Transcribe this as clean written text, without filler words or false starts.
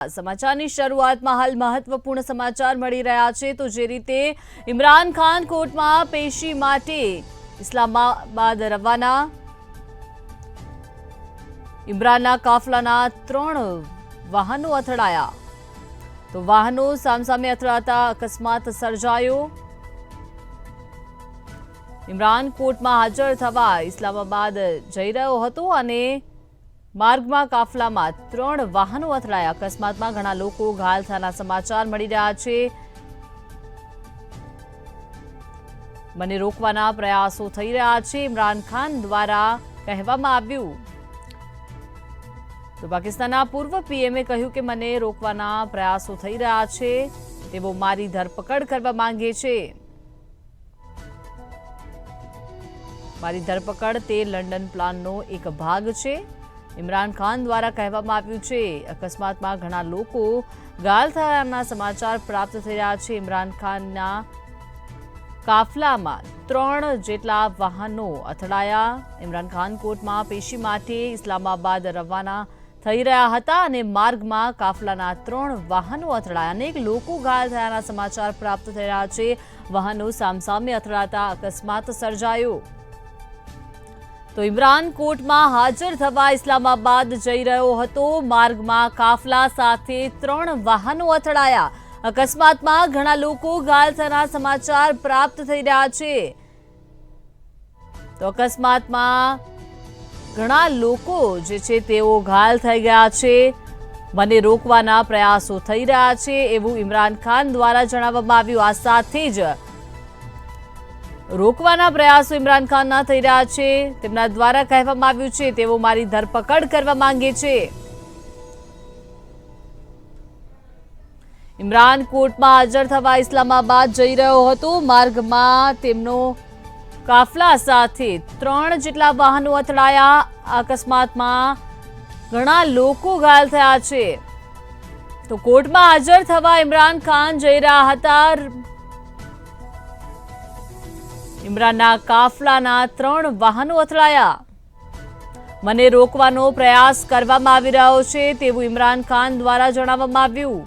સમાચારની શરૂઆતમાં હાલ મહત્વપૂર્ણ સમાચાર મળી રહ્યા છે તો જે રીતે ઇમરાન ખાન કોર્ટમાં પેશી માટે ઇસ્લામાબાદ રવાના ઇમરાનના કાફલાના 3 વાહનો અથડાયા તો વાહનો સામસામે અથડાતા અકસ્માત સર્જાયો ઇમરાન કોર્ટમાં હાજર થવા ઇસ્લામાબાદ જઈ રહ્યો હતો અને માર્ગમાં કાફલામાં 3 વાહનો અથડાયા અકસ્માતમાં ઘણા લોકો ઘાયલ થયાના સમાચાર મળી રહ્યા છે મને રોકવાના પ્રયાસો થઈ રહ્યા છે ઇમરાન ખાન દ્વારા કહેવામાં આવ્યું તો પાકિસ્તાનના પૂર્વ પીએમએ કહ્યું કે મને રોકવાના પ્રયાસો થઈ રહ્યા છે તેઓ મારી ધરપકડ કરવા માંગે છે મારી ધરપકડ તે લંડન પ્લાનનો એક ભાગ છે ઇમરાન ખાન દ્વારા કહેવામાં આવ્યું છે અકસ્માતમાં ઘણા લોકો ઘાયલ થયાના સમાચાર પ્રાપ્ત થઈ રહ્યા છે ઇમરાન ખાનના કાફલામાં 3 જેટલા વાહનો અથડાયા ઇમરાન ખાન કોર્ટમાં પેશી માટે ઇસ્લામાબાદ રવાના થઈ રહ્યા હતા અને માર્ગમાં કાફલાના 3 વાહનો અથડાયા અનેક લોકો ઘાયલ થયાના સમાચાર પ્રાપ્ત થઈ રહ્યા છે વાહનો સામસામે અથડાતા અકસ્માત સર્જાયો તો ઇમરાન કોર્ટમાં હાજર થવા ઇસ્લામાબાદ જઈ રહ્યો હતો માર્ગમાં કાફલા સાથે 3 વાહનો અથડાયા અકસ્માતમાં ઘણા લોકો ઘાયલ થયાના સમાચાર પ્રાપ્ત થઈ રહ્યા છે તો અકસ્માતમાં ઘણા લોકો જે છે તેઓ ઘાયલ થઈ ગયા છે મને રોકવાના પ્રયાસો થઈ રહ્યા છે એવું ઇમરાન ખાન દ્વારા જણાવવામાં આવ્યું આ સાથે જ રોકવાના પ્રયાસો ઇમરાન ખાનના થઈ રહ્યા છે તેમના દ્વારા કહેવામાં આવ્યું છે તેઓ મારી ધરપકડ કરવા માંગે છે ઇમરાન કોર્ટમાં હાજર થવા ઇસ્લામાબાદ જઈ રહ્યો હતો માર્ગમાં તેમનો કાફલા સાથે 3 જેટલા વાહનો અથડાયા અકસ્માતમાં ઘણા લોકો ઘાયલ થયા છે તો કોર્ટમાં હાજર થવા ઇમરાન ખાન જઈ રહ્યા હતા ઇમરાનના કાફલાના 3 વાહનો અથડાયા મને રોકવાનો પ્રયાસ કરવામાં આવી રહ્યો છે તેવું ઇમરાન ખાન દ્વારા જણાવવામાં આવ્યું